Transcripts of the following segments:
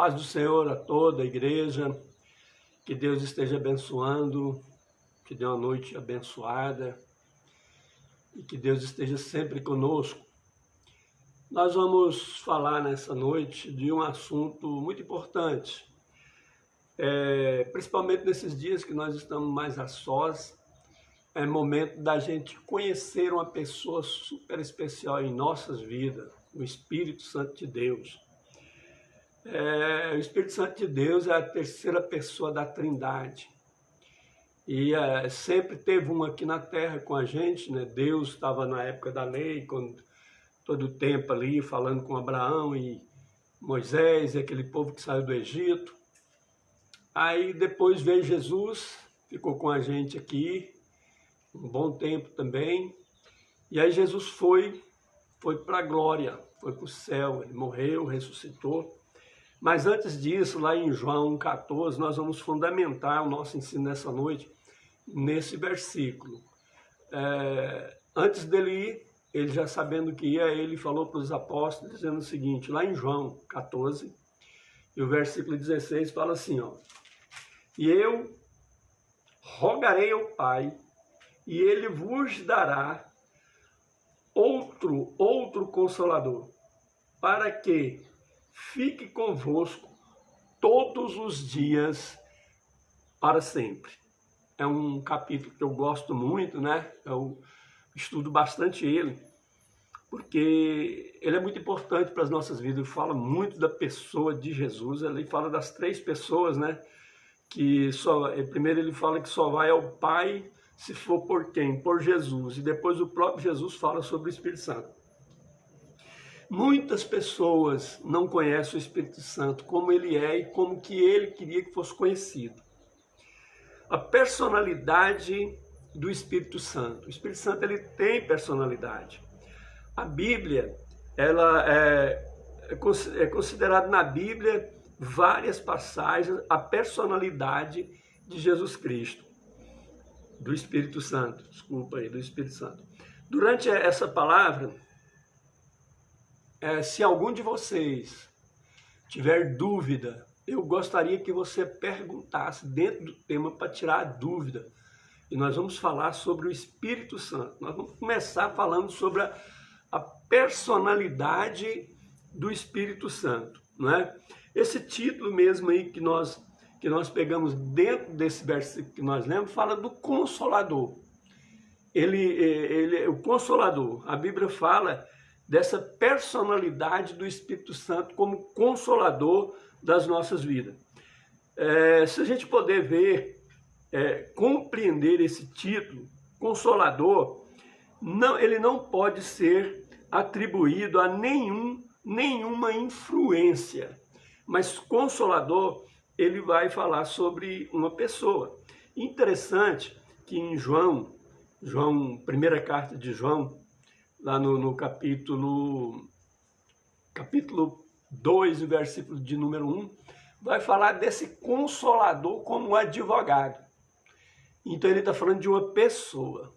Paz do Senhor a toda a igreja, que Deus esteja abençoando, que dê uma noite abençoada e que Deus esteja sempre conosco. Nós vamos falar nessa noite de um assunto muito importante, principalmente nesses dias que nós estamos mais a sós. É momento da gente conhecer uma pessoa super especial em nossas vidas, o Espírito Santo de Deus. O Espírito Santo de Deus é a terceira pessoa da Trindade. E sempre teve um aqui na terra com a gente, né? Deus estava na época da lei, todo o tempo ali, falando com Abraão e Moisés e aquele povo que saiu do Egito. Aí depois veio Jesus, ficou com a gente aqui um bom tempo também. E aí Jesus foi para a glória, foi para o céu, ele morreu, ressuscitou. Mas antes disso, lá em João 14, nós vamos fundamentar o nosso ensino nessa noite, nesse versículo. Antes dele ir, ele já sabendo que ia, ele falou para os apóstolos, dizendo o seguinte, lá em João 14, e o versículo 16 fala assim, ó, e eu rogarei ao Pai, e ele vos dará outro Consolador, para que fique convosco todos os dias para sempre. É um capítulo que eu gosto muito, né? Eu estudo bastante ele, porque ele é muito importante para as nossas vidas. Ele fala muito da pessoa de Jesus, ele fala das três pessoas, né? Primeiro ele fala que só vai ao Pai se for por quem? Por Jesus. E depois o próprio Jesus fala sobre o Espírito Santo. Muitas pessoas não conhecem o Espírito Santo como ele é e como que ele queria que fosse conhecido. A personalidade do Espírito Santo. O Espírito Santo ele tem personalidade. A Bíblia, ela é considerada na Bíblia várias passagens a personalidade de Jesus Cristo. Do Espírito Santo, do Espírito Santo. Durante essa palavra, se algum de vocês tiver dúvida, eu gostaria que você perguntasse dentro do tema para tirar a dúvida. E nós vamos falar sobre o Espírito Santo. Nós vamos começar falando sobre a personalidade do Espírito Santo, não é? Esse título mesmo aí que nós pegamos dentro desse versículo que nós lemos, fala do Consolador. Ele é o Consolador. A Bíblia fala dessa personalidade do Espírito Santo como Consolador das nossas vidas. Se a gente poder ver, compreender esse título, Consolador, ele não pode ser atribuído a nenhuma influência, mas Consolador, ele vai falar sobre uma pessoa. Interessante que em João, primeira carta de João, lá no capítulo 2, versículo de número 1, vai falar desse Consolador como advogado. Então ele está falando de uma pessoa.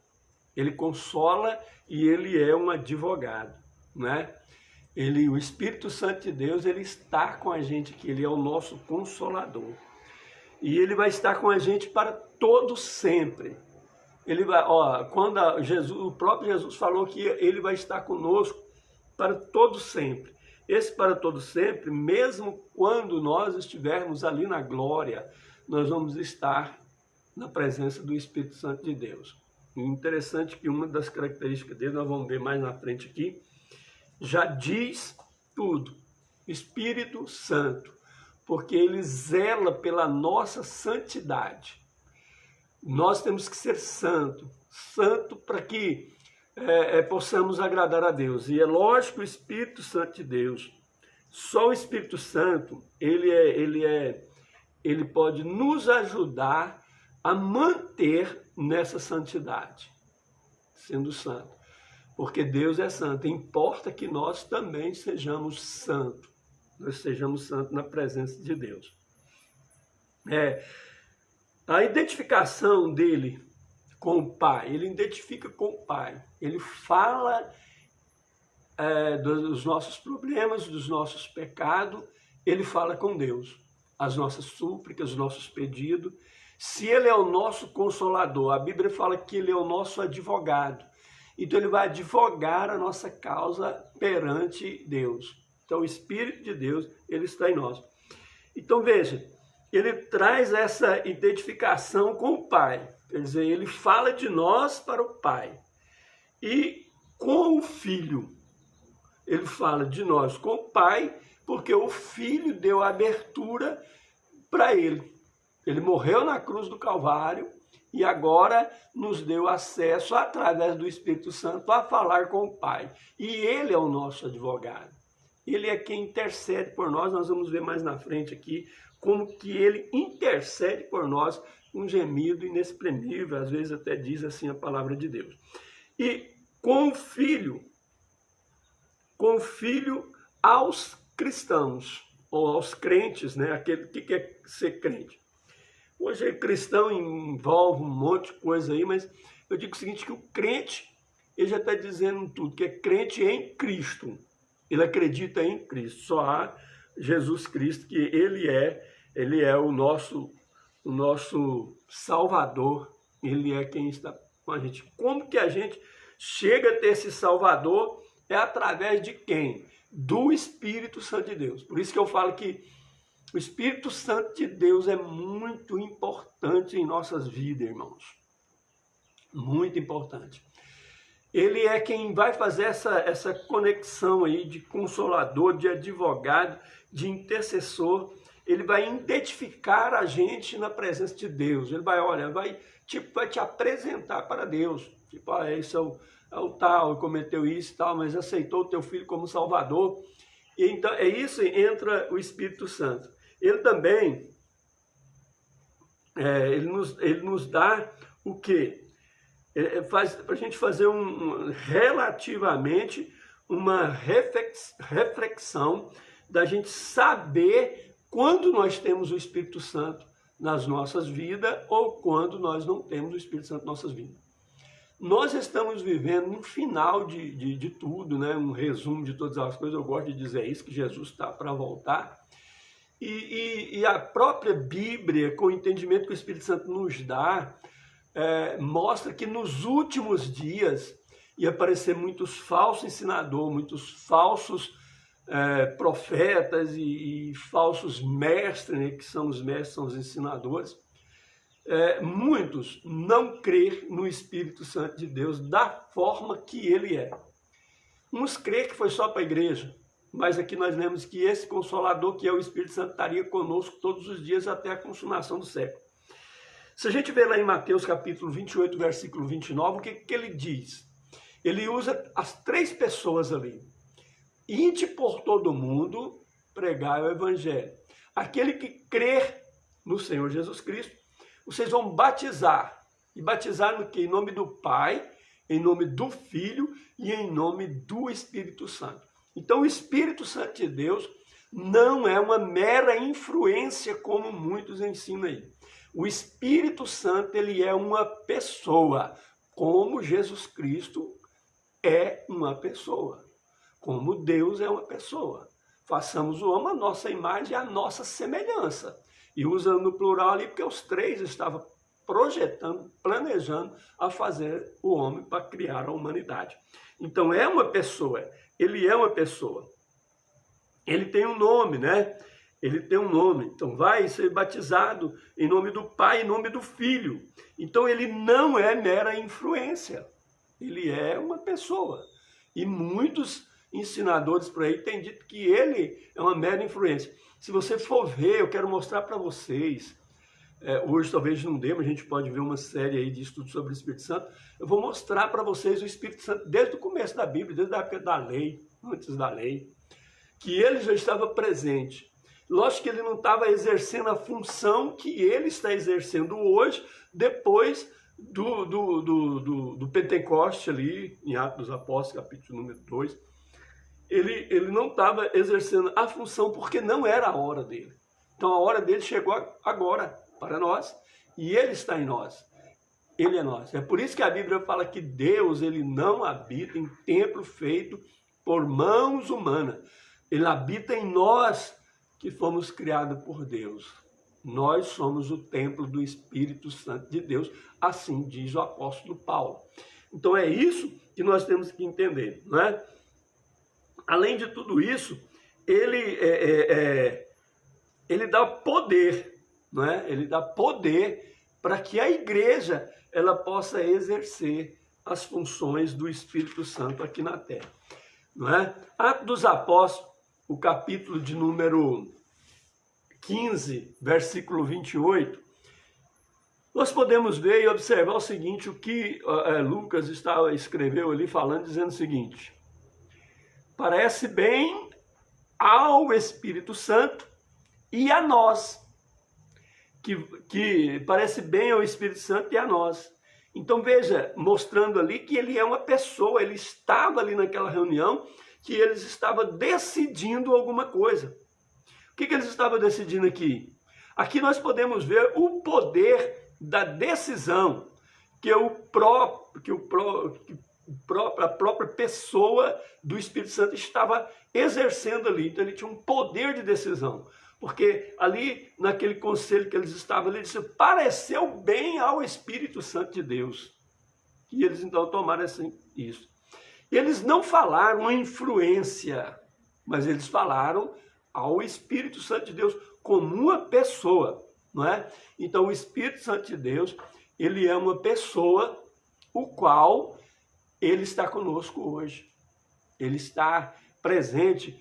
Ele consola e ele é um advogado, né? O Espírito Santo de Deus, ele está com a gente aqui, ele é o nosso Consolador. E ele vai estar com a gente para todo sempre. Ele vai, quando o próprio Jesus falou que ele vai estar conosco para todo sempre. Esse para todo sempre, mesmo quando nós estivermos ali na glória, nós vamos estar na presença do Espírito Santo de Deus. E interessante que uma das características dele, nós vamos ver mais na frente aqui, já diz tudo, Espírito Santo, porque ele zela pela nossa santidade. Nós temos que ser santo para que possamos agradar a Deus. E é lógico, o Espírito Santo de Deus, só o Espírito Santo, ele pode nos ajudar a manter nessa santidade, sendo santo. Porque Deus é santo, importa que nós também sejamos santos. Nós sejamos santos na presença de Deus. A identificação dele com o Pai, ele identifica com o Pai. Ele fala dos nossos problemas, dos nossos pecados, ele fala com Deus. As nossas súplicas, os nossos pedidos. Se ele é o nosso consolador, a Bíblia fala que ele é o nosso advogado. Então ele vai advogar a nossa causa perante Deus. Então o Espírito de Deus, ele está em nós. Então veja, ele traz essa identificação com o Pai. Quer dizer, ele fala de nós para o Pai. E com o Filho, ele fala de nós com o Pai, porque o Filho deu abertura para ele. Ele morreu na cruz do Calvário e agora nos deu acesso, através do Espírito Santo, a falar com o Pai. E ele é o nosso advogado. Ele é quem intercede por nós. Nós vamos ver mais na frente aqui como que ele intercede por nós, um gemido inexprimível, às vezes até diz assim a palavra de Deus. E com o Filho aos cristãos, ou aos crentes, né? Aquele que quer ser crente. Hoje cristão envolve um monte de coisa aí, mas eu digo o seguinte, que o crente, ele já está dizendo tudo, que é crente em Cristo. Ele acredita em Cristo, só há Jesus Cristo, que ele é o nosso Salvador, ele é quem está com a gente. Como que a gente chega a ter esse Salvador? É através de quem? Do Espírito Santo de Deus. Por isso que eu falo que o Espírito Santo de Deus é muito importante em nossas vidas, irmãos. Muito importante. Ele é quem vai fazer essa conexão aí de consolador, de advogado, de intercessor. Ele vai identificar a gente na presença de Deus. Ele vai te apresentar para Deus. Tipo, esse é o tal, cometeu isso e tal, mas aceitou o teu filho como Salvador. E então, é isso, entra o Espírito Santo. Ele também, ele nos dá o quê? Faz para a gente fazer relativamente uma reflexão da gente saber quando nós temos o Espírito Santo nas nossas vidas ou quando nós não temos o Espírito Santo nas nossas vidas. Nós estamos vivendo um final de tudo, né? Um resumo de todas as coisas. Eu gosto de dizer isso, que Jesus está para voltar. E a própria Bíblia, com o entendimento que o Espírito Santo nos dá, mostra que nos últimos dias ia aparecer muitos falsos ensinadores, muitos falsos profetas e falsos mestres, né, que são os mestres, são os ensinadores. Muitos não crer no Espírito Santo de Deus da forma que ele é. Uns crê que foi só para a igreja, mas aqui nós lemos que esse Consolador, que é o Espírito Santo, estaria conosco todos os dias até a consumação do século. Se a gente ver lá em Mateus capítulo 28, versículo 29, o que ele diz? Ele usa as três pessoas ali. Ide por todo mundo, pregai o Evangelho. Aquele que crer no Senhor Jesus Cristo, vocês vão batizar. E batizar no quê? Em nome do Pai, em nome do Filho e em nome do Espírito Santo. Então o Espírito Santo de Deus não é uma mera influência como muitos ensinam aí. O Espírito Santo, ele é uma pessoa, como Jesus Cristo é uma pessoa, como Deus é uma pessoa. Façamos o homem a nossa imagem e a nossa semelhança. E usando no plural ali, porque os três estavam projetando, planejando a fazer o homem para criar a humanidade. Então é uma pessoa, ele é uma pessoa. Ele tem um nome, né? Ele tem um nome. Então vai ser batizado em nome do Pai, em nome do Filho. Então ele não é mera influência. Ele é uma pessoa. E muitos ensinadores por aí têm dito que ele é uma mera influência. Se você for ver, eu quero mostrar para vocês, hoje talvez não dê, mas a gente pode ver uma série aí de estudos sobre o Espírito Santo. Eu vou mostrar para vocês o Espírito Santo desde o começo da Bíblia, desde a época da lei, antes da lei, que ele já estava presente. Lógico que ele não estava exercendo a função que ele está exercendo hoje, depois do Pentecoste ali, em Atos dos Apóstolos, capítulo número 2. Ele não estava exercendo a função porque não era a hora dele. Então a hora dele chegou agora para nós e ele está em nós. Ele é nós. É por isso que a Bíblia fala que Deus, ele não habita em templo feito por mãos humanas. Ele habita em nós, que fomos criados por Deus. Nós somos o templo do Espírito Santo de Deus, assim diz o apóstolo Paulo. Então é isso que nós temos que entender, não é? Além de tudo isso, ele dá poder, não é? Ele dá poder para que a igreja ela possa exercer as funções do Espírito Santo aqui na terra, não é? Atos dos Apóstolos, o capítulo de número 15, versículo 28, nós podemos ver e observar o seguinte, o que Lucas escreveu ali falando, dizendo o seguinte: parece bem ao Espírito Santo e a nós, que parece bem ao Espírito Santo e a nós. Então veja, mostrando ali que ele é uma pessoa, ele estava ali naquela reunião, que eles estavam decidindo alguma coisa. O que eles estavam decidindo aqui? Aqui nós podemos ver o poder da decisão que a própria pessoa do Espírito Santo estava exercendo ali. Então ele tinha um poder de decisão. Porque ali, naquele conselho que eles estavam, ele disse, pareceu bem ao Espírito Santo de Deus. E eles então tomaram assim, isso. Eles não falaram a influência, mas eles falaram ao Espírito Santo de Deus como uma pessoa, não é? Então o Espírito Santo de Deus, ele é uma pessoa, o qual ele está conosco hoje. Ele está presente.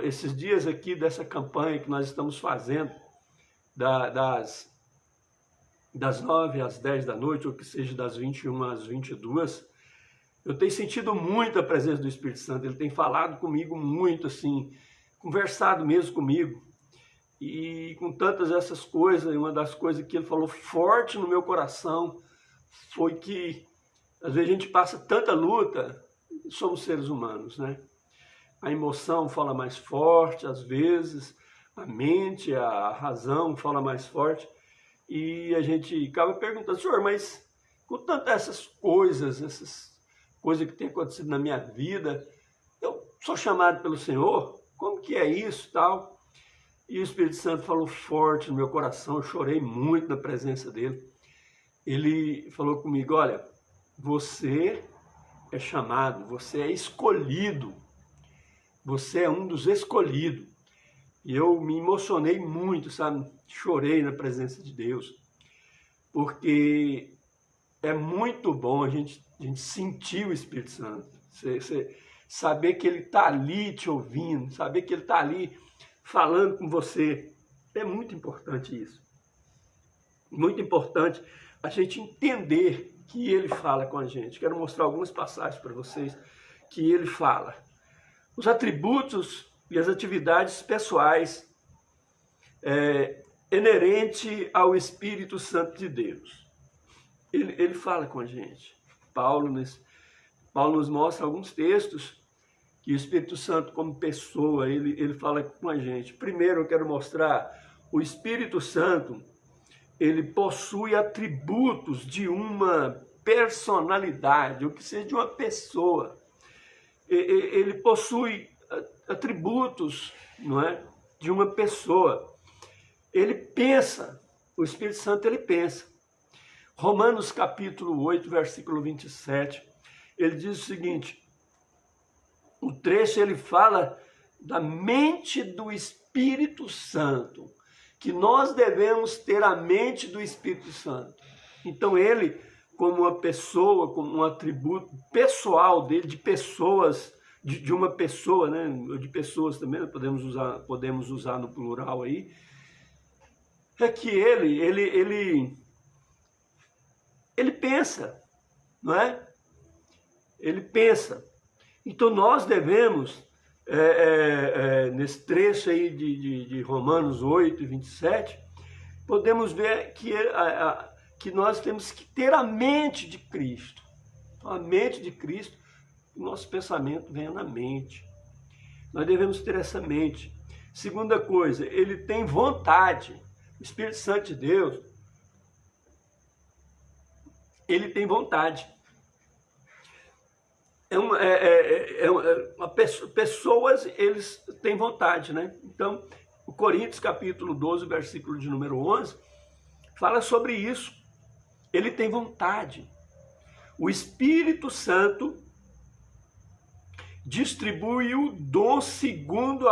Esses dias aqui dessa campanha que nós estamos fazendo, das 9 às 10 da noite, ou que seja das 21 às 22, eu tenho sentido muito a presença do Espírito Santo. Ele tem falado comigo muito, assim, conversado mesmo comigo. E com tantas essas coisas, uma das coisas que ele falou forte no meu coração foi que, às vezes, a gente passa tanta luta, somos seres humanos, né? A emoção fala mais forte, às vezes, a mente, a razão fala mais forte, e a gente acaba perguntando, senhor, mas com tantas essas coisas que têm acontecido na minha vida, eu sou chamado pelo Senhor? Como que é isso, tal? E o Espírito Santo falou forte no meu coração, eu chorei muito na presença dele. Ele falou comigo, olha, você é chamado, você é escolhido, você é um dos escolhidos. E eu me emocionei muito, sabe? Chorei na presença de Deus, porque é muito bom a gente sentir o Espírito Santo, você saber que ele está ali te ouvindo, saber que ele está ali falando com você. É muito importante isso. Muito importante a gente entender que ele fala com a gente. Quero mostrar algumas passagens para vocês que ele fala. Os atributos e as atividades pessoais inerente ao Espírito Santo de Deus. Ele fala com a gente. Paulo nos mostra alguns textos que o Espírito Santo, como pessoa, ele fala com a gente. Primeiro eu quero mostrar o Espírito Santo, ele possui atributos de uma personalidade, ou que seja, de uma pessoa. Ele possui atributos, não é, de uma pessoa. Ele pensa, o Espírito Santo ele pensa. Romanos capítulo 8, versículo 27, ele diz o seguinte, o trecho ele fala da mente do Espírito Santo, que nós devemos ter a mente do Espírito Santo. Então ele, como uma pessoa, como um atributo pessoal dele, de pessoas, de uma pessoa, né? De pessoas também, podemos usar no plural aí, é que ele pensa, não é? Ele pensa. Então nós devemos, nesse trecho aí de Romanos 8, 27, podemos ver que nós temos que ter a mente de Cristo. A mente de Cristo, o nosso pensamento venha na mente. Nós devemos ter essa mente. Segunda coisa, ele tem vontade. O Espírito Santo de Deus, ele tem vontade. pessoas, eles têm vontade, né? Então, o Coríntios capítulo 12, versículo de número 11, fala sobre isso. Ele tem vontade. O Espírito Santo distribui o dom segundo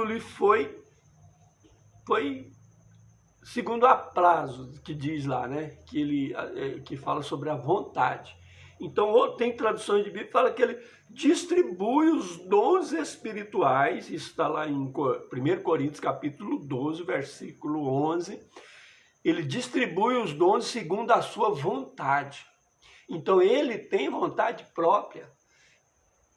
lhe foi segundo aprazo, que diz lá, né? Que fala sobre a vontade. Então, tem traduções de Bíblia que fala que ele distribui os dons espirituais, isso está lá em 1 Coríntios capítulo 12, versículo 11, ele distribui os dons segundo a sua vontade. Então, ele tem vontade própria.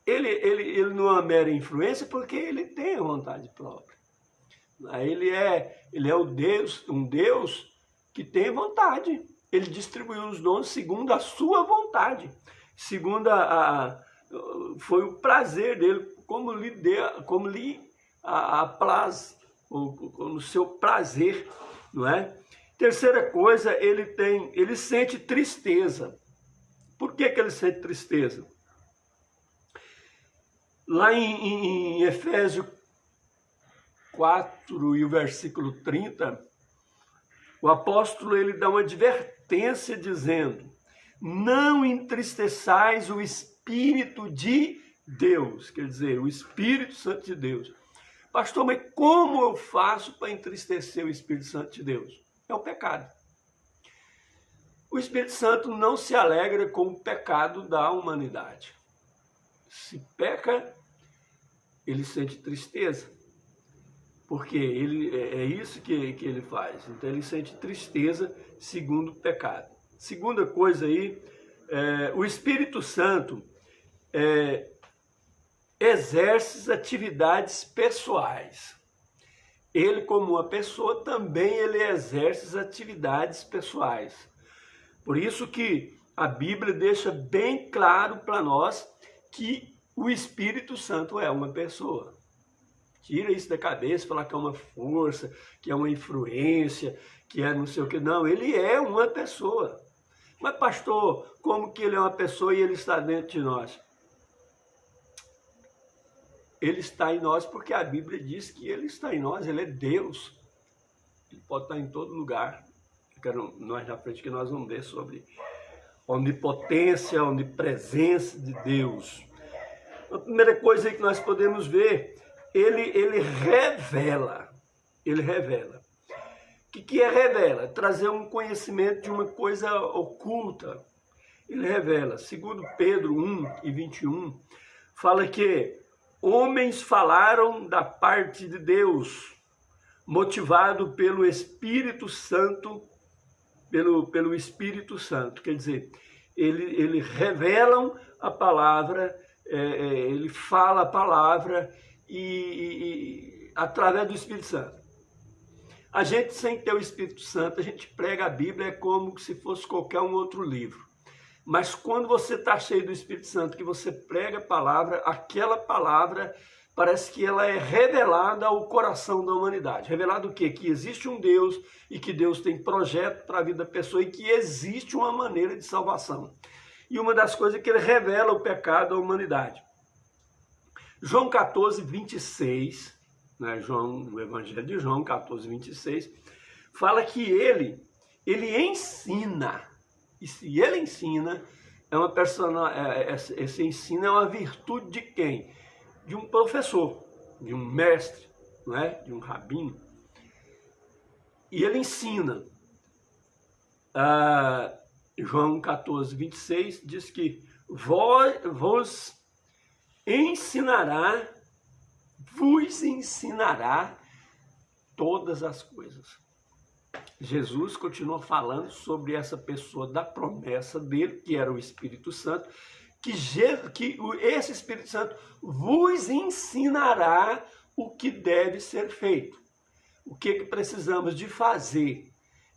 Ele não é uma mera influência porque ele tem vontade própria. Ele é um Deus que tem vontade. Ele distribuiu os dons segundo a sua vontade, segundo foi o prazer dele, como lhe apraz, no seu prazer, não é? Terceira coisa, ele sente tristeza. Por que ele sente tristeza? Lá em Efésios 4 e o versículo 30, o apóstolo ele dá uma advertência dizendo: não entristeçais o Espírito de Deus, quer dizer, o Espírito Santo de Deus. Pastor, mas como eu faço para entristecer o Espírito Santo de Deus? É o pecado. O Espírito Santo não se alegra com o pecado da humanidade. Se peca, ele sente tristeza. Porque é isso que ele faz. Então ele sente tristeza segundo o pecado. Segunda coisa aí, o Espírito Santo exerce atividades pessoais. Ele, como uma pessoa, também ele exerce atividades pessoais. Por isso que a Bíblia deixa bem claro para nós que o Espírito Santo é uma pessoa. Tira isso da cabeça, falar que é uma força, que é uma influência, que é não sei o que. Não, ele é uma pessoa. Mas, pastor, como que ele é uma pessoa e ele está dentro de nós? Ele está em nós porque a Bíblia diz que ele está em nós, ele é Deus. Ele pode estar em todo lugar. Nós na frente que nós vamos ver sobre onipotência, onipresença de Deus. A primeira coisa aí que nós podemos ver, ele revela. Ele revela. O que é revela? Trazer um conhecimento de uma coisa oculta. Ele revela. Segundo Pedro 1 e 21, fala que homens falaram da parte de Deus, motivado pelo Espírito Santo, pelo Espírito Santo. Quer dizer, ele revelam a palavra, ele fala a palavra e através do Espírito Santo. A gente, sem ter o Espírito Santo, a gente prega a Bíblia como se fosse qualquer um outro livro. Mas quando você está cheio do Espírito Santo, que você prega a palavra, aquela palavra parece que ela é revelada ao coração da humanidade. Revelado o quê? Que existe um Deus e que Deus tem projeto para a vida da pessoa e que existe uma maneira de salvação. E uma das coisas é que ele revela o pecado à humanidade. João 14, 26, né, o Evangelho de João 14, 26, fala que ele ensina. E se ele ensina, esse ensino é uma virtude de quem? De um professor, de um mestre, não é? De um rabino. E ele ensina. João 14, 26 diz que vos ensinará todas as coisas. Jesus continua falando sobre essa pessoa da promessa dele, que era o Espírito Santo, que esse Espírito Santo vos ensinará o que deve ser feito, o que precisamos de fazer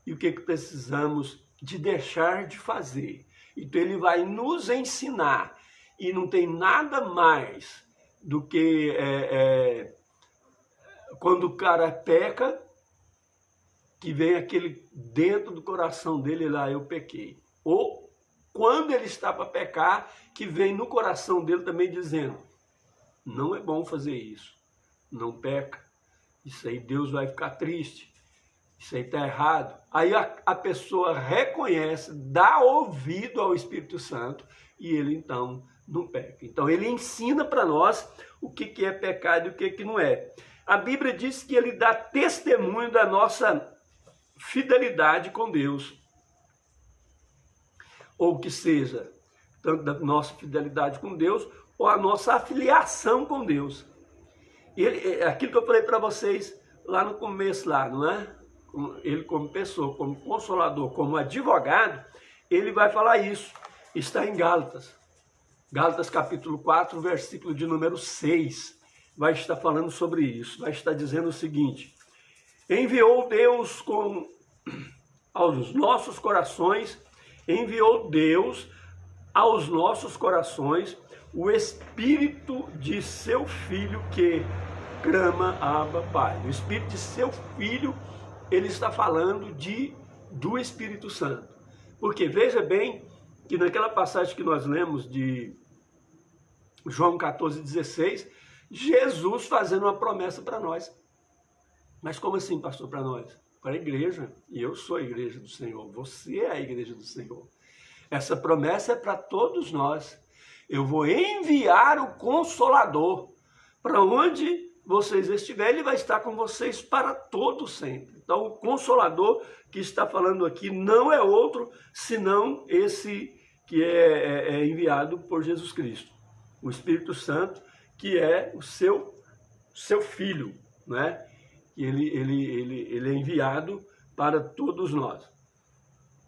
e o que precisamos de deixar de fazer. Então ele vai nos ensinar, e não tem nada mais do que quando o cara peca, que vem aquele dentro do coração dele lá, eu pequei. Ou quando ele está para pecar, que vem no coração dele também dizendo, não é bom fazer isso, não peca, isso aí Deus vai ficar triste, isso aí está errado. Aí a pessoa reconhece, dá ouvido ao Espírito Santo e ele então não peca. Então ele ensina para nós o que é pecado e o que não é. A Bíblia diz que ele dá testemunho da nossa fidelidade com Deus. Ou que seja, tanto da nossa fidelidade com Deus, ou a nossa afiliação com Deus. Aquilo que eu falei para vocês lá no começo, lá, não é? Ele como pessoa, como consolador, como advogado, ele vai falar isso. Está em Gálatas. Gálatas capítulo 4, versículo de número 6. Vai estar falando sobre isso. Vai estar dizendo o seguinte. Enviou Deus aos nossos corações, enviou Deus aos nossos corações o Espírito de seu Filho que clama, Abba, Pai. O Espírito de seu Filho, ele está falando do Espírito Santo. Porque veja bem que naquela passagem que nós lemos de João 14,16, Jesus fazendo uma promessa para nós. Mas como assim, pastor, para nós? Para a igreja. E eu sou a igreja do Senhor. Você é a igreja do Senhor. Essa promessa é para todos nós. Eu vou enviar o Consolador. Para onde vocês estiverem, ele vai estar com vocês para todo sempre. Então, o Consolador que está falando aqui não é outro, senão esse que é enviado por Jesus Cristo. O Espírito Santo, que é o seu Filho, né? Ele é enviado para todos nós.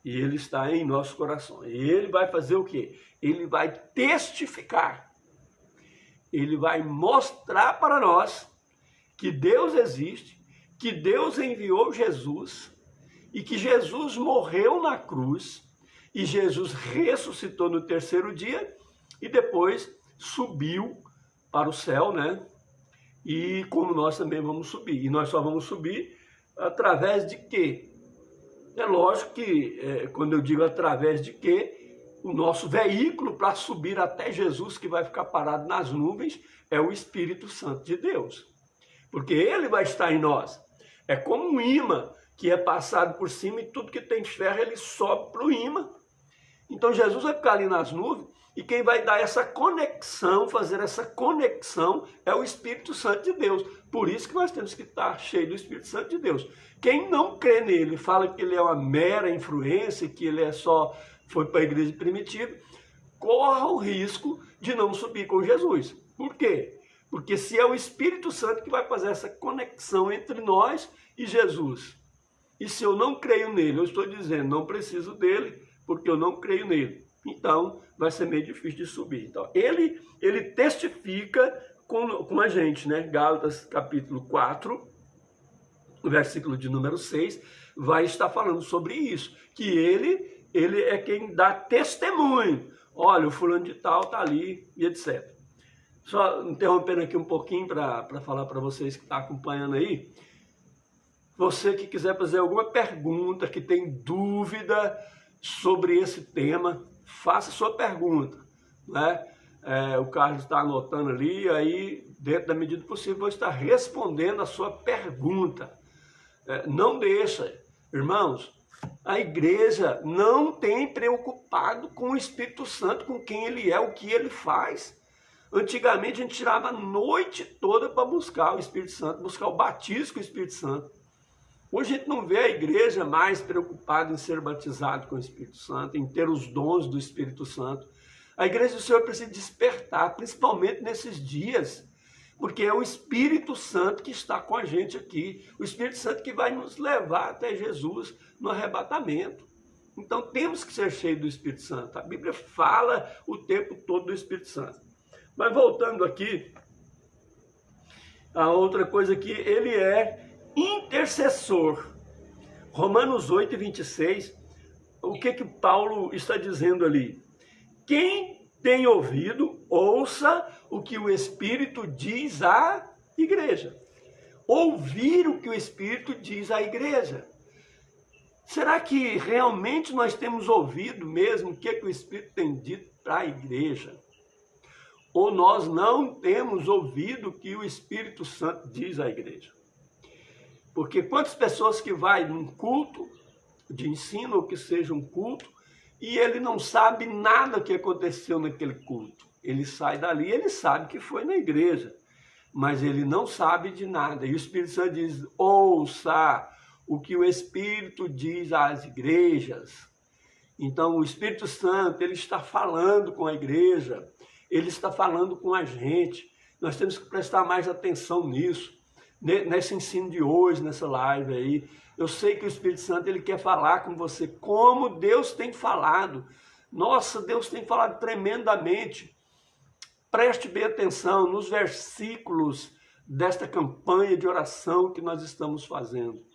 E ele está em nosso coração. E ele vai fazer o quê? Ele vai testificar. Ele vai mostrar para nós que Deus existe, que Deus enviou Jesus e que Jesus morreu na cruz e Jesus ressuscitou no terceiro dia e depois subiu para o céu, né? E como nós também vamos subir. E nós só vamos subir através de quê? É lógico que, quando eu digo através de quê, o nosso veículo para subir até Jesus, que vai ficar parado nas nuvens, é o Espírito Santo de Deus. Porque ele vai estar em nós. É como um imã que é passado por cima e tudo que tem ferro, ele sobe para o imã. Então Jesus vai ficar ali nas nuvens e quem vai dar essa conexão, fazer essa conexão, é o Espírito Santo de Deus. Por isso que nós temos que estar cheio do Espírito Santo de Deus. Quem não crê nele, fala que ele é uma mera influência, que ele foi para a igreja primitiva, corra o risco de não subir com Jesus. Por quê? Porque se é o Espírito Santo que vai fazer essa conexão entre nós e Jesus. E se eu não creio nele, eu estou dizendo, não preciso dele, porque eu não creio nele. Então, vai ser meio difícil de subir. Então, ele testifica com a gente, né? Gálatas capítulo 4, versículo de número 6, vai estar falando sobre isso. Que ele é quem dá testemunho. Olha, o fulano de tal está ali e etc. Só interrompendo aqui um pouquinho para falar para vocês que estão acompanhando aí. Você que quiser fazer alguma pergunta, que tem dúvida sobre esse tema, faça sua pergunta, né? O Carlos está anotando ali, aí dentro da medida possível vou estar respondendo a sua pergunta. Não deixa, irmãos, a igreja não tem preocupado com o Espírito Santo, com quem ele é, o que ele faz. Antigamente a gente tirava a noite toda para buscar o Espírito Santo, buscar o batismo com o Espírito Santo. Hoje a gente não vê a igreja mais preocupada em ser batizado com o Espírito Santo, em ter os dons do Espírito Santo. A igreja do Senhor precisa despertar, principalmente nesses dias, porque é o Espírito Santo que está com a gente aqui, o Espírito Santo que vai nos levar até Jesus no arrebatamento. Então temos que ser cheios do Espírito Santo. A Bíblia fala o tempo todo do Espírito Santo. Mas voltando aqui, a outra coisa que ele é intercessor. Romanos 8, 26, o que Paulo está dizendo ali? Quem tem ouvido, ouça o que o Espírito diz à igreja. Ouvir o que o Espírito diz à igreja. Será que realmente nós temos ouvido mesmo o que o Espírito tem dito para a igreja? Ou nós não temos ouvido o que o Espírito Santo diz à igreja? Porque quantas pessoas que vai num culto de ensino, ou que seja um culto, e ele não sabe nada que aconteceu naquele culto. Ele sai dali, ele sabe que foi na igreja, mas ele não sabe de nada. E o Espírito Santo diz, ouça o que o Espírito diz às igrejas. Então, o Espírito Santo, ele está falando com a igreja, ele está falando com a gente. Nós temos que prestar mais atenção nisso, nesse ensino de hoje, nessa live aí. Eu sei que o Espírito Santo, ele quer falar com você, como Deus tem falado. Nossa, Deus tem falado tremendamente. Preste bem atenção nos versículos desta campanha de oração que nós estamos fazendo.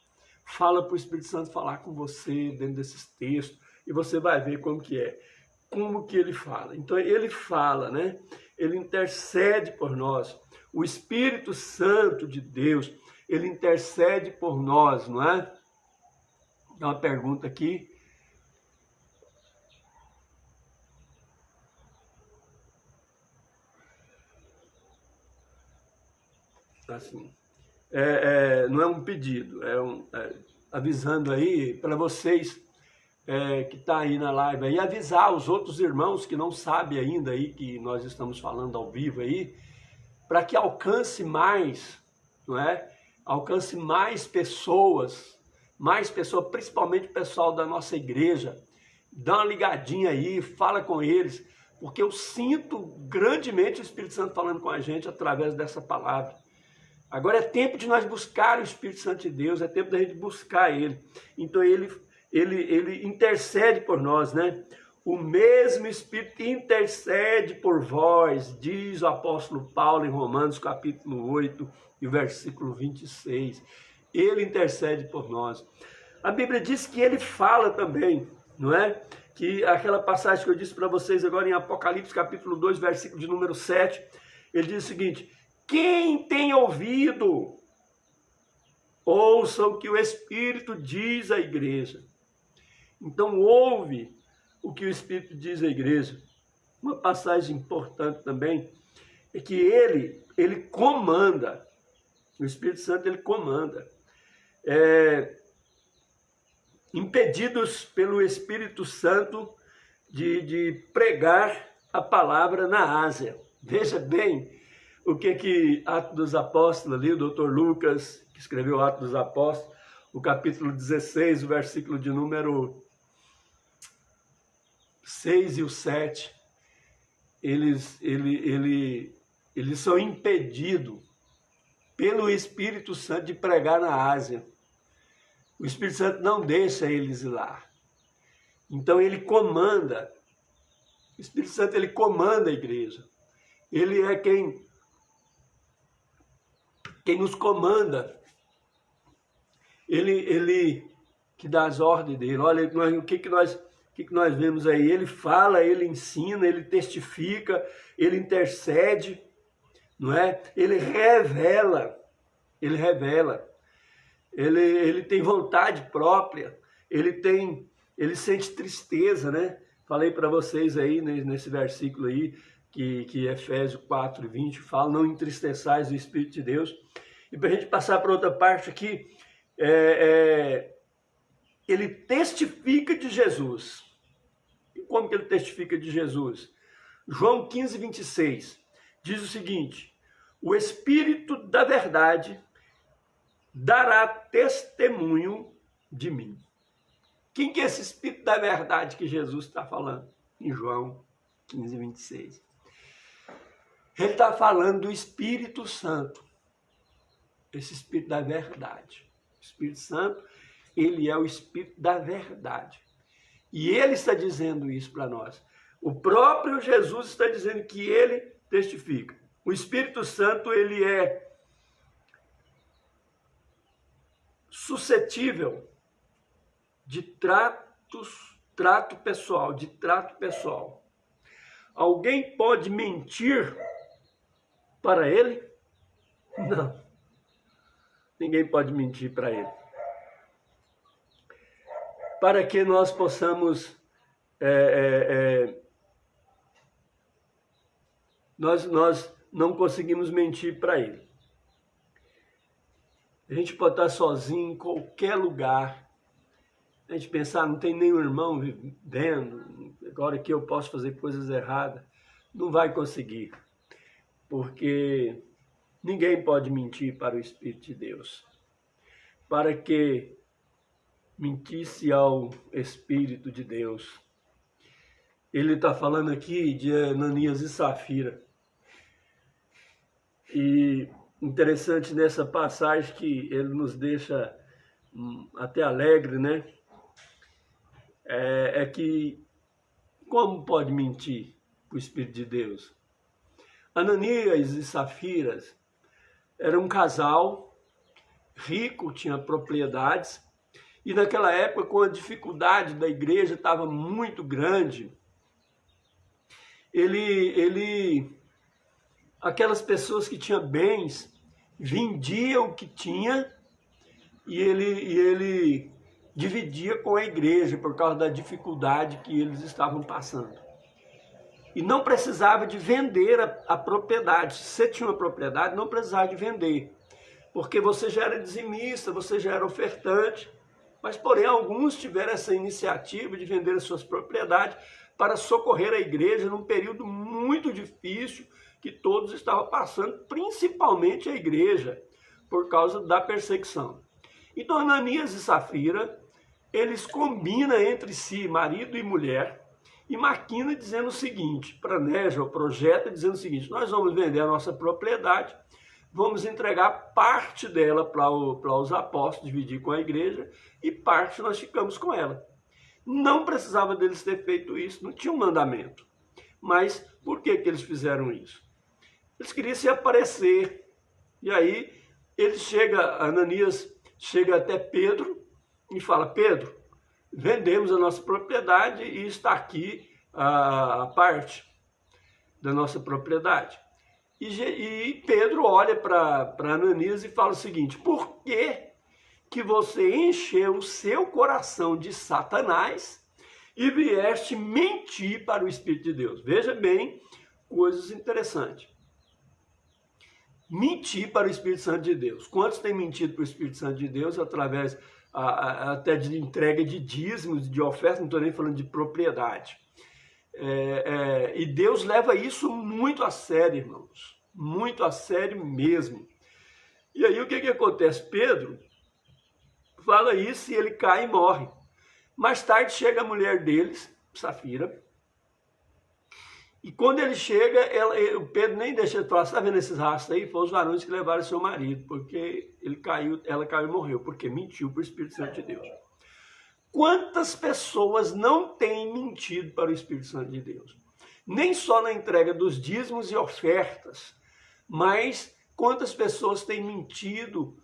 Fala para o Espírito Santo falar com você dentro desses textos e você vai ver como que é, como que ele fala. Então ele fala, né? Ele intercede por nós. O Espírito Santo de Deus, ele intercede por nós, não é? Dá uma pergunta aqui. Assim, não é um pedido, avisando aí para vocês que está aí na live, aí, avisar os outros irmãos que não sabem ainda aí que nós estamos falando ao vivo aí, para que alcance mais, não é? Alcance mais pessoas, principalmente o pessoal da nossa igreja. Dá uma ligadinha aí, fala com eles, porque eu sinto grandemente o Espírito Santo falando com a gente através dessa palavra. Agora é tempo de nós buscar o Espírito Santo de Deus, é tempo da gente buscar Ele. Então ele intercede por nós, né? O mesmo Espírito intercede por vós, diz o apóstolo Paulo em Romanos capítulo 8 e o versículo 26. Ele intercede por nós. A Bíblia diz que ele fala também, não é? Que aquela passagem que eu disse para vocês agora em Apocalipse capítulo 2, versículo de número 7, ele diz o seguinte: quem tem ouvido, ouça o que o Espírito diz à igreja. Então ouve o que o Espírito diz à igreja. Uma passagem importante também é que ele comanda, o Espírito Santo ele comanda. Impedidos pelo Espírito Santo de pregar a palavra na Ásia. Veja bem o que Atos dos Apóstolos ali, o doutor Lucas, que escreveu Atos dos Apóstolos, o capítulo 16, o versículo de número 6 e o 7, eles são impedidos pelo Espírito Santo de pregar na Ásia. O Espírito Santo não deixa eles ir lá. Então ele comanda, o Espírito Santo ele comanda a igreja. Ele é quem nos comanda. Ele que dá as ordens dele. Olha, o que nós vemos aí? Ele fala, ele ensina, ele testifica, ele intercede, não é? Ele revela, ele tem vontade própria, ele sente tristeza, né? Falei para vocês aí nesse versículo aí, que Efésios 4:20 fala, não entristeçais o Espírito de Deus. E para a gente passar para outra parte aqui, ele testifica de Jesus. E como que ele testifica de Jesus? João 15:26 diz o seguinte: o Espírito da verdade dará testemunho de mim. Quem que é esse Espírito da verdade que Jesus está falando? Em João 15:26. Ele está falando do Espírito Santo. Esse Espírito da verdade. O Espírito Santo, ele é o Espírito da verdade. E ele está dizendo isso para nós. O próprio Jesus está dizendo que ele testifica. O Espírito Santo, ele é suscetível de trato pessoal. Alguém pode mentir para ele? Não. Ninguém pode mentir para ele. para que nós possamos... Nós não conseguimos mentir para ele. A gente pode estar sozinho em qualquer lugar. A gente pensar, não tem nenhum irmão vendo, agora que eu posso fazer coisas erradas. Não vai conseguir, porque ninguém pode mentir para o Espírito de Deus. Para que mentisse ao Espírito de Deus. Ele está falando aqui de Ananias e Safira. E interessante nessa passagem que ele nos deixa até alegre, né? É que como pode mentir o Espírito de Deus? Ananias e Safiras eram um casal rico, tinha propriedades, e naquela época, quando a dificuldade da igreja estava muito grande, aquelas pessoas que tinham bens vendiam o que tinha e ele dividia com a igreja por causa da dificuldade que eles estavam passando. E não precisava de vender a propriedade. Se você tinha uma propriedade, não precisava de vender, porque você já era dizimista, você já era ofertante. Mas, porém, alguns tiveram essa iniciativa de vender as suas propriedades para socorrer a igreja num período muito difícil que todos estavam passando, principalmente a igreja, por causa da perseguição. Então, Ananias e Safira, eles combinam entre si, marido e mulher, e maquina dizendo o seguinte, planeja o projeto dizendo o seguinte: nós vamos vender a nossa propriedade, vamos entregar parte dela para os apóstolos, dividir com a igreja, e parte nós ficamos com ela. Não precisava deles ter feito isso, não tinha um mandamento. Mas por que eles fizeram isso? Eles queriam se aparecer. E aí Ananias chega até Pedro e fala: Pedro, vendemos a nossa propriedade e está aqui a parte da nossa propriedade. E Pedro olha para Ananias e fala o seguinte: por que você encheu o seu coração de Satanás e vieste mentir para o Espírito de Deus? Veja bem, coisas interessantes. Mentir para o Espírito Santo de Deus. Quantos têm mentido para o Espírito Santo de Deus através até de entrega de dízimos, de ofertas? Não estou nem falando de propriedade. E Deus leva isso muito a sério, irmãos. Muito a sério mesmo. E aí o que acontece? Pedro fala isso e ele cai e morre. Mais tarde chega a mulher deles, Safira. E quando ele chega, o Pedro nem deixa de falar: você está vendo esses rastros aí? Foram os varões que levaram seu marido, porque ela caiu e morreu, porque mentiu para o Espírito Santo de Deus. Quantas pessoas não têm mentido para o Espírito Santo de Deus? Nem só na entrega dos dízimos e ofertas, mas quantas pessoas têm mentido,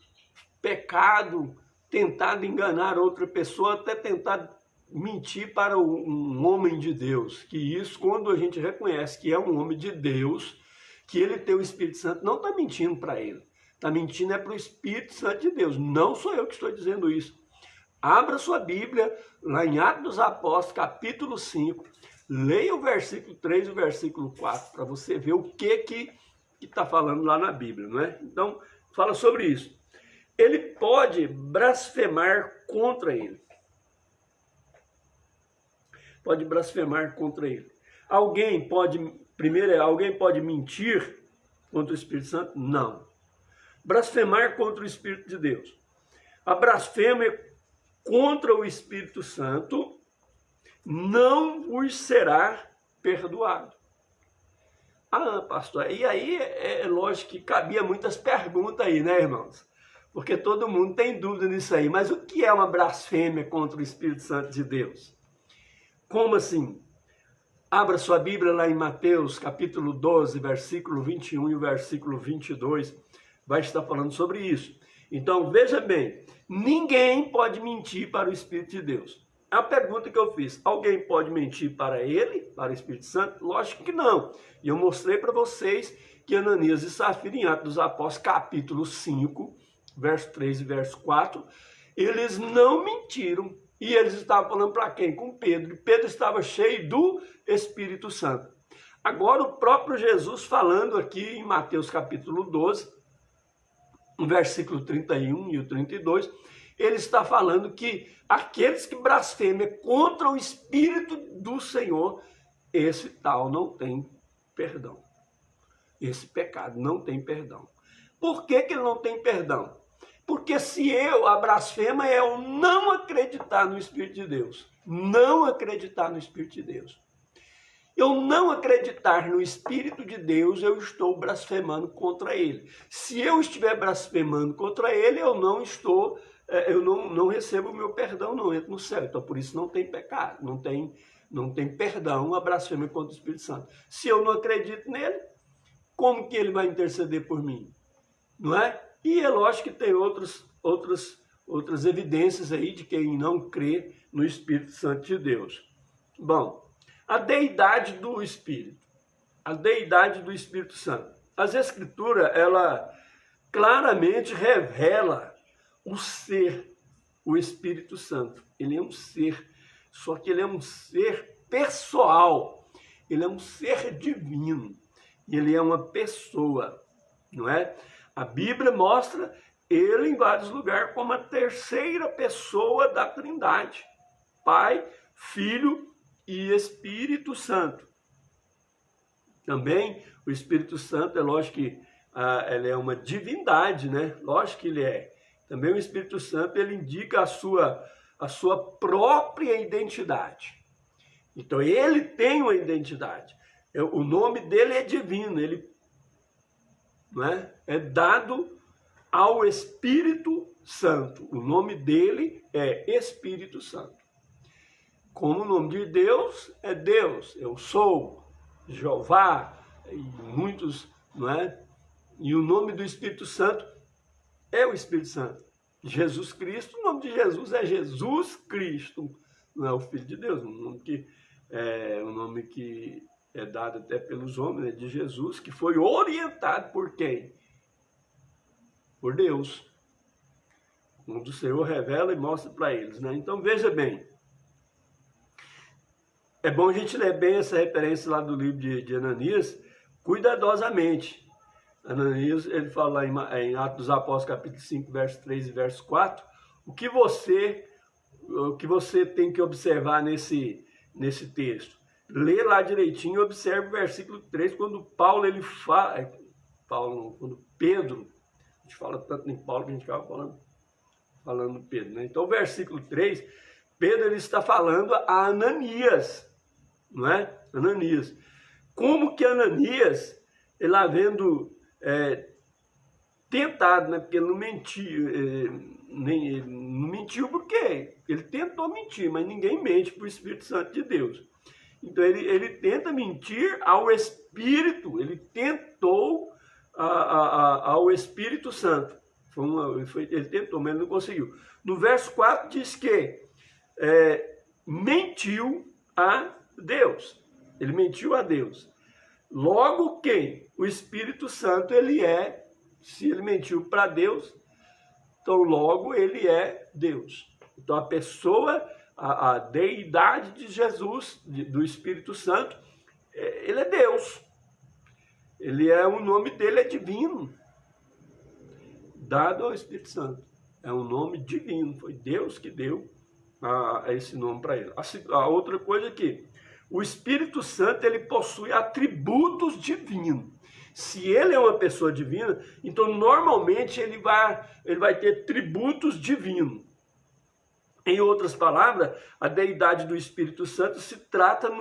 pecado, tentado enganar outra pessoa, até tentado mentir para um homem de Deus. Que isso, quando a gente reconhece que é um homem de Deus, que ele tem o Espírito Santo, não está mentindo para ele. Está mentindo para o Espírito Santo de Deus. Não sou eu que estou dizendo isso. Abra sua Bíblia, lá em Atos dos Apóstolos, capítulo 5, leia o versículo 3 e o versículo 4, para você ver o que está falando lá na Bíblia, não é? Então, fala sobre isso. Ele pode blasfemar contra ele. Pode blasfemar contra ele. Alguém pode mentir contra o Espírito Santo? Não. Blasfemar contra o Espírito de Deus. A blasfêmia contra o Espírito Santo não vos será perdoado. Ah, pastor, e aí é lógico que cabia muitas perguntas aí, né, irmãos? Porque todo mundo tem dúvida nisso aí. Mas o que é uma blasfêmia contra o Espírito Santo de Deus? Como assim? Abra sua Bíblia lá em Mateus, capítulo 12, versículo 21 e o versículo 22. Vai estar falando sobre isso. Então, veja bem, ninguém pode mentir para o Espírito de Deus. A pergunta que eu fiz: alguém pode mentir para ele, para o Espírito Santo? Lógico que não. E eu mostrei para vocês que Ananias e Safira, em Atos dos Apóstolos, capítulo 5, verso 3 e verso 4, eles não mentiram E eles estavam falando para quem? Com Pedro. E Pedro estava cheio do Espírito Santo. Agora o próprio Jesus falando aqui em Mateus capítulo 12, no versículo 31 e o 32, ele está falando que aqueles que blasfemam contra o Espírito do Senhor, esse tal não tem perdão. Esse pecado não tem perdão. Por que que ele não tem perdão? Porque se a blasfema é eu não acreditar no Espírito de Deus. Não acreditar no Espírito de Deus. Eu não acreditar no Espírito de Deus, eu estou blasfemando contra ele. Se eu estiver blasfemando contra ele, eu não estou, eu não recebo o meu perdão, não entro no céu. Então, por isso não tem pecado, não tem perdão a blasfêmia contra o Espírito Santo. Se eu não acredito nele, como que ele vai interceder por mim? Não é? E é lógico que tem outras evidências aí de quem não crê no Espírito Santo de Deus. Bom, a deidade do Espírito. A deidade do Espírito Santo. As Escrituras, ela claramente revela o ser, o Espírito Santo. Ele é um ser, só que ele é um ser pessoal. Ele é um ser divino. Ele é uma pessoa, não é? A Bíblia mostra ele em vários lugares como a terceira pessoa da Trindade. Pai, Filho e Espírito Santo. Também o Espírito Santo, é lógico que ele é uma divindade, né? Lógico que ele é. Também o Espírito Santo, ele indica a sua própria identidade. Então ele tem uma identidade. O nome dele é divino, ele, não é dado ao Espírito Santo. O nome dele é Espírito Santo. Como o nome de Deus é Deus, eu sou, Jeová, e muitos, não é? E o nome do Espírito Santo é o Espírito Santo. Jesus Cristo, o nome de Jesus é Jesus Cristo, não é o Filho de Deus, um nome que é dado até pelos homens, né, de Jesus, que foi orientado por quem? Por Deus. Onde o Senhor revela e mostra para eles, né? Então veja bem, é bom a gente ler bem essa referência lá do livro de Ananias, cuidadosamente. Ananias, ele fala lá em Atos dos Apóstolos, capítulo 5, verso 3 e verso 4, o que você tem que observar nesse texto. Lê lá direitinho e observe o versículo 3, quando quando Pedro, a gente fala tanto em Paulo que a gente acaba falando Pedro, né? Então o versículo 3, Pedro ele está falando a Ananias, não é? Ananias. Como que Ananias, ele havendo tentado, né? Porque ele não mentiu, ele não mentiu porque ele tentou mentir, mas ninguém mente para o Espírito Santo de Deus. Então ele tenta mentir ao Espírito, ele tentou ao Espírito Santo. Ele tentou, mas ele não conseguiu. No verso 4 diz que mentiu a Deus. Ele mentiu a Deus. Logo quem? O Espírito Santo, se ele mentiu para Deus, então logo ele é Deus. Então a pessoa, a deidade de Jesus, do Espírito Santo, ele é Deus. O nome dele é divino, dado ao Espírito Santo. É um nome divino, foi Deus que deu esse nome para ele. A outra coisa aqui, o Espírito Santo, ele possui atributos divinos. Se ele é uma pessoa divina, então normalmente ele vai ter tributos divinos. Em outras palavras, a deidade do Espírito Santo se trata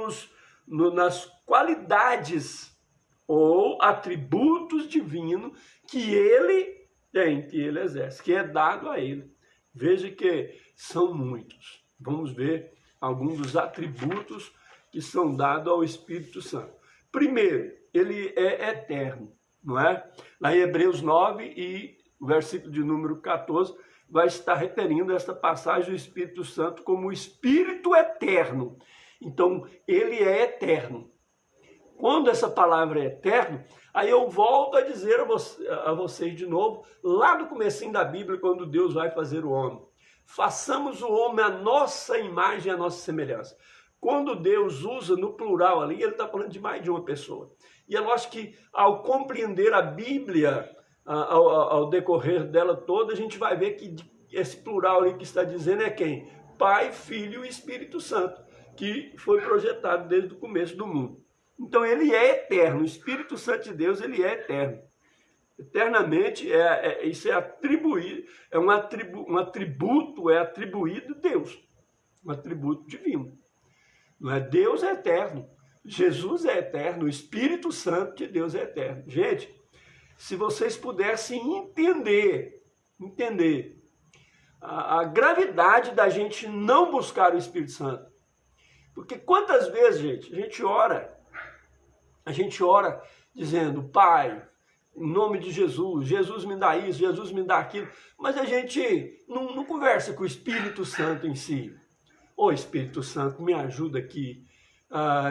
nas qualidades ou atributos divinos que ele tem, que ele exerce, que é dado a ele. Veja que são muitos. Vamos ver alguns dos atributos que são dados ao Espírito Santo. Primeiro, ele é eterno, não é? Lá em Hebreus 9 e o versículo de número 14, vai estar referindo esta passagem do Espírito Santo como o Espírito eterno. Então, ele é eterno. Quando essa palavra é eterno, aí eu volto a dizer a vocês de novo, lá no comecinho da Bíblia, quando Deus vai fazer o homem. façamos o homem à nossa imagem, à nossa semelhança. Quando Deus usa no plural ali, ele está falando de mais de uma pessoa. E é lógico que ao compreender a Bíblia, ao decorrer dela toda, a gente vai ver que esse plural ali que está dizendo é quem? Pai, Filho e Espírito Santo, que foi projetado desde o começo do mundo. Então ele é eterno, o Espírito Santo de Deus, ele é eterno. Eternamente, isso é atribuído, um atributo, é atribuído a Deus, um atributo divino. Não é? Deus é eterno, Jesus é eterno, o Espírito Santo de Deus é eterno. Gente, se vocês pudessem entender a gravidade da gente não buscar o Espírito Santo. Porque quantas vezes, gente, a gente ora dizendo, Pai, em nome de Jesus, Jesus me dá isso, Jesus me dá aquilo, mas a gente não conversa com o Espírito Santo em si. Ô Espírito Santo, me ajuda aqui,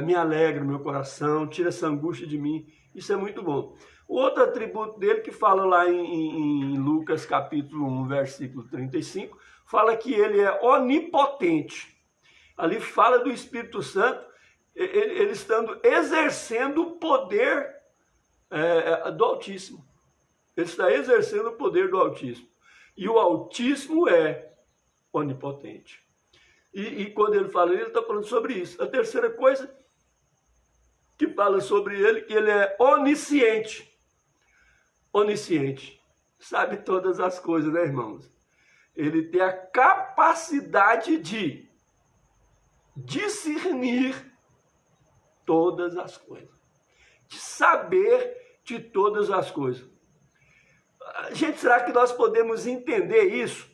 me alegra o meu coração, tira essa angústia de mim, isso é muito bom. O outro atributo dele que fala lá em Lucas capítulo 1, versículo 35, fala que ele é onipotente. Ali fala do Espírito Santo, ele estando exercendo o poder do Altíssimo. Ele está exercendo o poder do Altíssimo. E o Altíssimo é onipotente. E quando ele fala, ele está falando sobre isso. A terceira coisa que fala sobre ele, que ele é onisciente. Onisciente. Sabe todas as coisas, né, irmãos? Ele tem a capacidade de discernir todas as coisas. De saber de todas as coisas. Gente, será que nós podemos entender isso?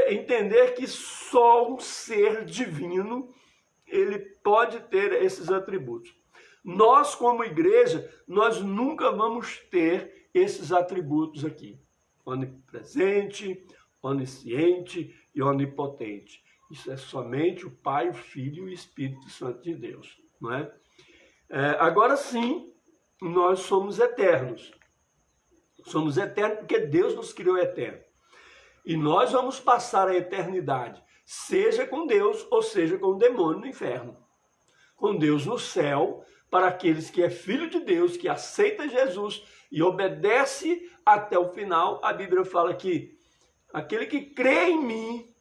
Entender que só um ser divino ele pode ter esses atributos. Nós, como igreja, nós nunca vamos ter esses atributos aqui. Onipresente, onisciente e onipotente. Isso é somente o Pai, o Filho e o Espírito Santo de Deus, não é? Agora sim, nós somos eternos. Somos eternos porque Deus nos criou eterno. E nós vamos passar a eternidade, seja com Deus ou seja com o demônio no inferno. Com Deus no céu, para aqueles que é filho de Deus, que aceita Jesus e obedece até o final. A Bíblia fala que aquele que crê em mim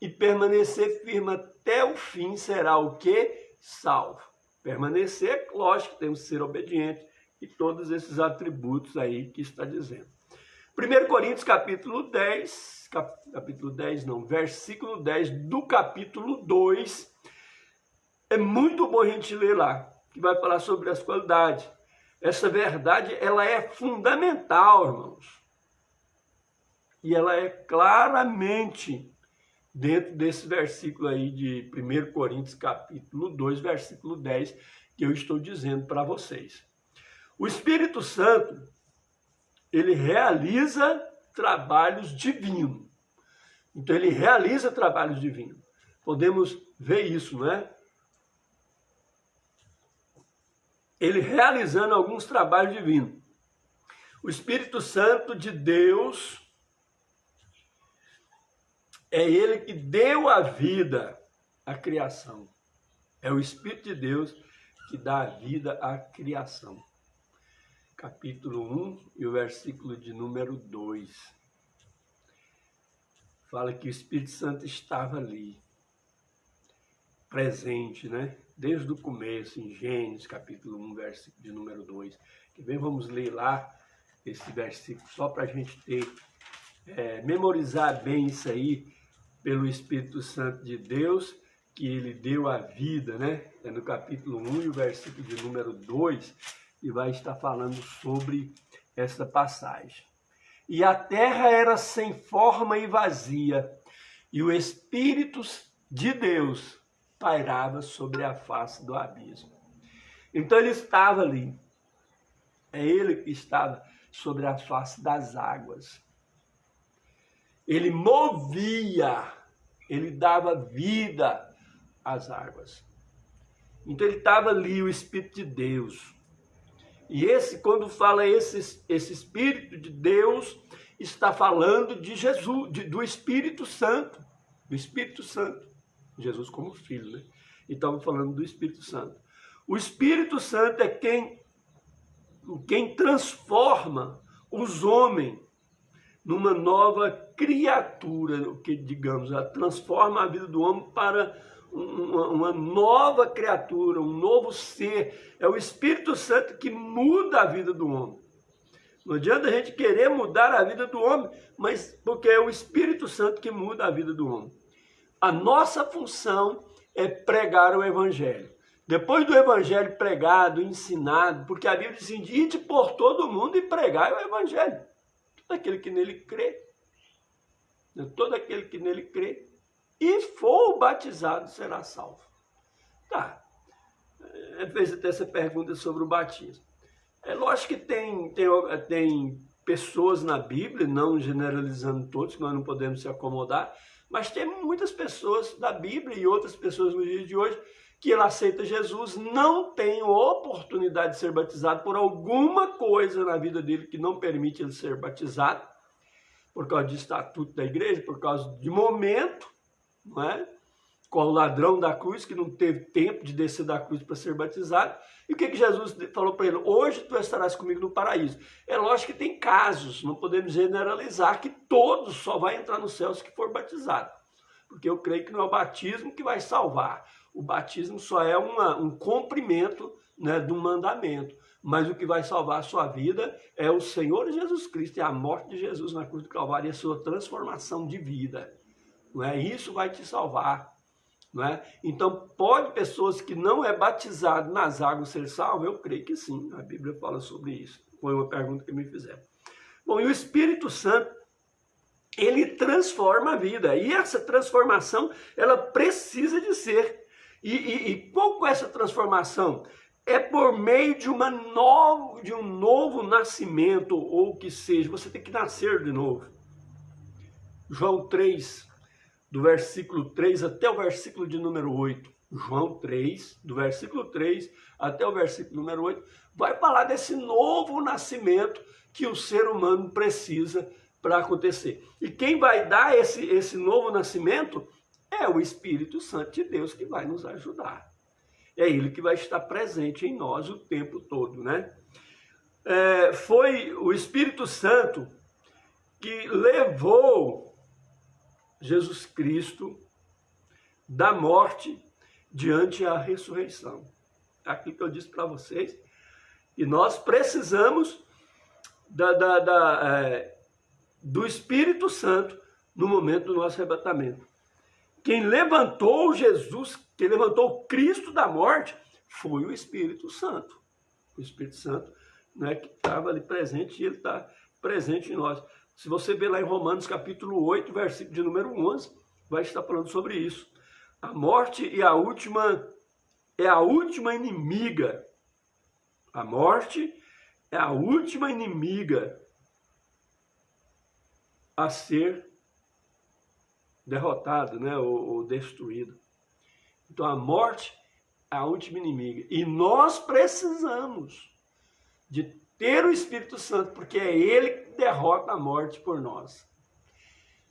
e permanecer firme até o fim será o quê? Salvo. Permanecer, lógico, temos que ser obedientes e todos esses atributos aí que está dizendo. 1 Coríntios capítulo 10, versículo 10 do capítulo 2, é muito bom a gente ler lá, que vai falar sobre as qualidades. Essa verdade, ela é fundamental, irmãos. E ela é claramente dentro desse versículo aí de 1 Coríntios capítulo 2, versículo 10, que eu estou dizendo para vocês. O Espírito Santo, ele realiza trabalhos divinos. Então, ele realiza trabalhos divinos. Podemos ver isso, não é? Ele realizando alguns trabalhos divinos. O Espírito Santo de Deus é ele que deu a vida à criação. É o Espírito de Deus que dá a vida à criação. Capítulo 1 e o versículo de número 2. Fala que o Espírito Santo estava ali, presente, né? Desde o começo, em Gênesis, capítulo 1, versículo de número 2. Que bem, vamos ler lá esse versículo, só para a gente ter, memorizar bem isso aí, pelo Espírito Santo de Deus, que ele deu a vida, né? É no capítulo 1 e o versículo de número 2, e vai estar falando sobre essa passagem. E a terra era sem forma e vazia, e o Espírito de Deus pairava sobre a face do abismo. Então ele estava ali. É ele que estava sobre a face das águas. Ele movia, ele dava vida às águas. Então ele estava ali, o Espírito de Deus. E quando fala esse Espírito de Deus, está falando de Jesus, do Espírito Santo. Do Espírito Santo. Jesus como filho, né? E estamos falando do Espírito Santo. O Espírito Santo é quem transforma os homens numa nova criatura, que digamos, ela transforma a vida do homem para uma nova criatura, um novo ser. É o Espírito Santo que muda a vida do homem. Não adianta a gente querer mudar a vida do homem, mas porque é o Espírito Santo que muda a vida do homem. A nossa função é pregar o Evangelho. Depois do Evangelho pregado, ensinado, porque a Bíblia diz: ide por todo mundo e pregai o Evangelho. Todo aquele que nele crê. Todo aquele que nele crê e for batizado será salvo. Tá. Fez até essa pergunta sobre o batismo. É lógico que tem pessoas na Bíblia, não generalizando todos, que nós não podemos se acomodar, mas tem muitas pessoas da Bíblia e outras pessoas nos dias de hoje que ele aceita Jesus, não tem oportunidade de ser batizado por alguma coisa na vida dele que não permite ele ser batizado, por causa de estatuto da igreja, por causa de momento, não é? Com o ladrão da cruz, que não teve tempo de descer da cruz para ser batizado. E o que Jesus falou para ele? Hoje tu estarás comigo no paraíso. É lógico que tem casos, não podemos generalizar que todos só vão entrar no céu se for batizado. Porque eu creio que não é o batismo que vai salvar. O batismo só é um cumprimento, né, do mandamento. Mas o que vai salvar a sua vida é o Senhor Jesus Cristo e a morte de Jesus na cruz do Calvário e a sua transformação de vida. Não é? Isso vai te salvar. Não é? Então, pode pessoas que não é batizado nas águas ser salvo? Eu creio que sim. A Bíblia fala sobre isso. Foi uma pergunta que me fizeram. Bom, e o Espírito Santo, ele transforma a vida. E essa transformação, ela precisa de ser. E qual é essa transformação? É por meio de um novo nascimento, ou que seja, você tem que nascer de novo. João 3, do versículo 3 até o versículo de número 8. João 3, do versículo 3 até o versículo número 8, vai falar desse novo nascimento que o ser humano precisa para acontecer. E quem vai dar esse novo nascimento é o Espírito Santo de Deus, que vai nos ajudar. É ele que vai estar presente em nós o tempo todo, né? Foi o Espírito Santo que levou Jesus Cristo da morte diante da ressurreição. Aquilo que eu disse para vocês. E nós precisamos do Espírito Santo no momento do nosso arrebatamento. Quem levantou Jesus, quem levantou Cristo da morte, foi o Espírito Santo. O Espírito Santo, né, que estava ali presente, e ele está presente em nós. Se você ver lá em Romanos capítulo 8, versículo de número 11, vai estar falando sobre isso. A morte é a última inimiga. A morte é a última inimiga a ser derrotada, né, ou destruída. Então a morte é a última inimiga. E nós precisamos de ter o Espírito Santo, porque é ele que derrota a morte por nós.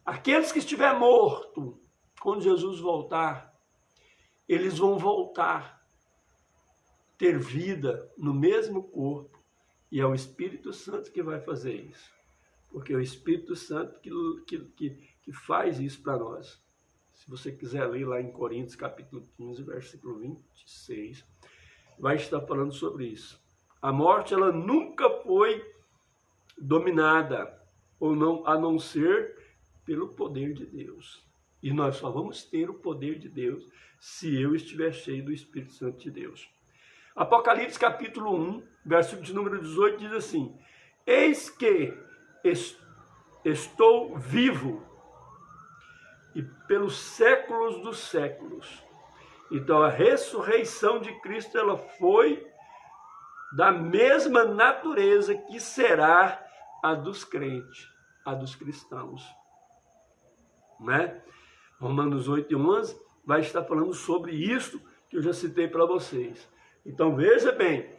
Aqueles que estiver morto, quando Jesus voltar, eles vão voltar, ter vida no mesmo corpo, e é o Espírito Santo que vai fazer isso. Porque é o Espírito Santo que faz isso para nós. Se você quiser ler lá em Coríntios capítulo 15, versículo 26, vai estar falando sobre isso. A morte, ela nunca foi dominada, a não ser pelo poder de Deus. E nós só vamos ter o poder de Deus se eu estiver cheio do Espírito Santo de Deus. Apocalipse capítulo 1, versículo de número 18, diz assim: eis que estou vivo e pelos séculos dos séculos. Então a ressurreição de Cristo, ela foi da mesma natureza que será a dos crentes, a dos cristãos. Né? Romanos 8 e 11 vai estar falando sobre isso que eu já citei para vocês. Então veja bem,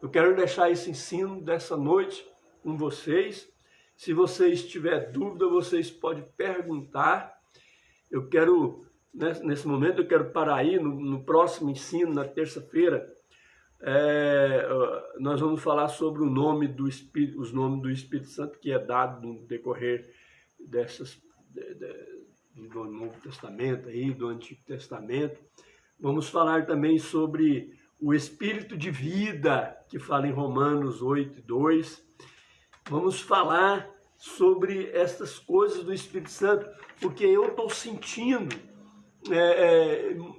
eu quero deixar esse ensino dessa noite com vocês. Se vocês tiverem dúvida, vocês podem perguntar. Eu quero, nesse momento, eu quero parar aí, no próximo ensino, na terça-feira, nós vamos falar sobre o nome do Espírito, os nomes do Espírito Santo que é dado no decorrer do Novo Testamento, aí, do Antigo Testamento. Vamos falar também sobre o Espírito de vida, que fala em Romanos 8:2. Vamos falar sobre essas coisas do Espírito Santo, porque eu estou sentindo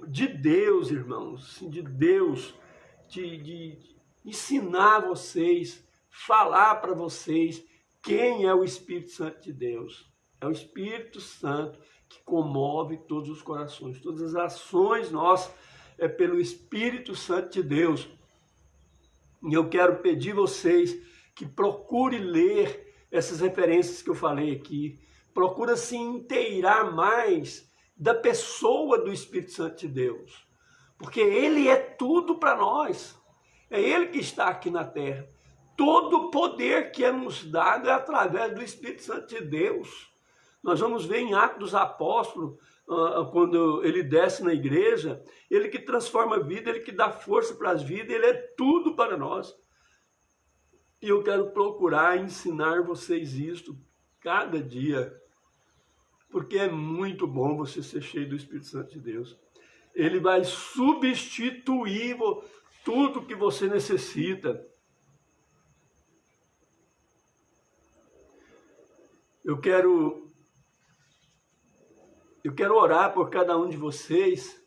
de Deus, irmãos, de Deus, de ensinar vocês, falar para vocês quem é o Espírito Santo de Deus. É o Espírito Santo que comove todos os corações, todas as ações nossas é pelo Espírito Santo de Deus. E eu quero pedir vocês que procurem ler essas referências que eu falei aqui, procura se inteirar mais da pessoa do Espírito Santo de Deus, porque Ele é tudo para nós, é Ele que está aqui na terra. Todo o poder que é nos dado é através do Espírito Santo de Deus. Nós vamos ver em Atos dos Apóstolos, quando ele desce na igreja, ele que transforma a vida, ele que dá força para as vidas, ele é tudo para nós. E eu quero procurar ensinar vocês isto cada dia, porque é muito bom você ser cheio do Espírito Santo de Deus. Ele vai substituir tudo que você necessita. Eu quero orar por cada um de vocês,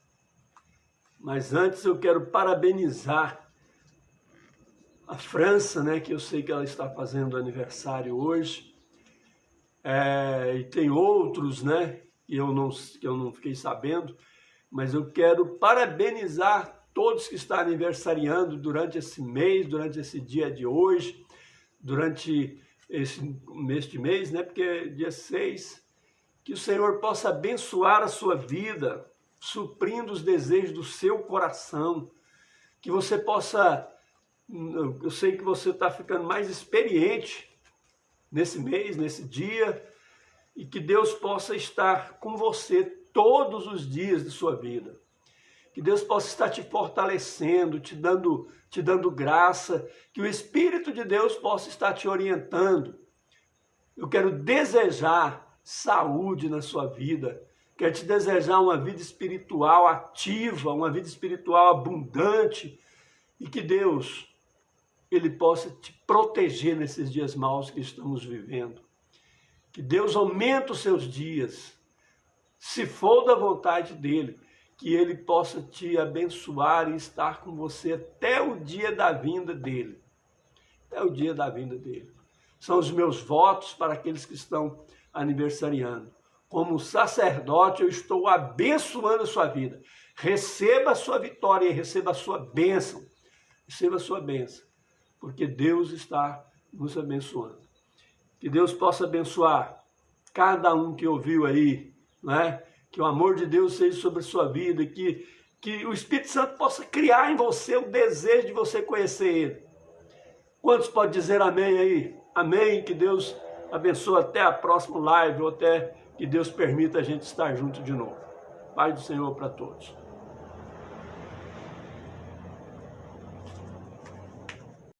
mas antes eu quero parabenizar a França, né, que eu sei que ela está fazendo aniversário hoje, e tem outros, né, que eu não fiquei sabendo, mas eu quero parabenizar todos que estão aniversariando durante esse mês, durante esse dia de hoje, durante este mês, né, porque é dia 6, que o Senhor possa abençoar a sua vida, suprindo os desejos do seu coração, que você possa, eu sei que você está ficando mais experiente nesse mês, nesse dia, e que Deus possa estar com você todos os dias de sua vida. Que Deus possa estar te fortalecendo, te dando graça, que o Espírito de Deus possa estar te orientando. Eu quero desejar saúde na sua vida, quero te desejar uma vida espiritual ativa, uma vida espiritual abundante, e que Deus, Ele possa te proteger nesses dias maus que estamos vivendo. Que Deus aumente os seus dias, se for da vontade dEle, que Ele possa te abençoar e estar com você até o dia da vinda dEle. Até o dia da vinda dEle. São os meus votos para aqueles que estão aniversariando. Como sacerdote, eu estou abençoando a sua vida. Receba a sua vitória e receba a sua bênção. Receba a sua bênção, porque Deus está nos abençoando. Que Deus possa abençoar cada um que ouviu aí, né? Que o amor de Deus seja sobre a sua vida, que o Espírito Santo possa criar em você o desejo de você conhecer Ele. Quantos podem dizer amém aí? Amém, que Deus abençoe até a próxima live, ou até que Deus permita a gente estar junto de novo. Paz do Senhor para todos.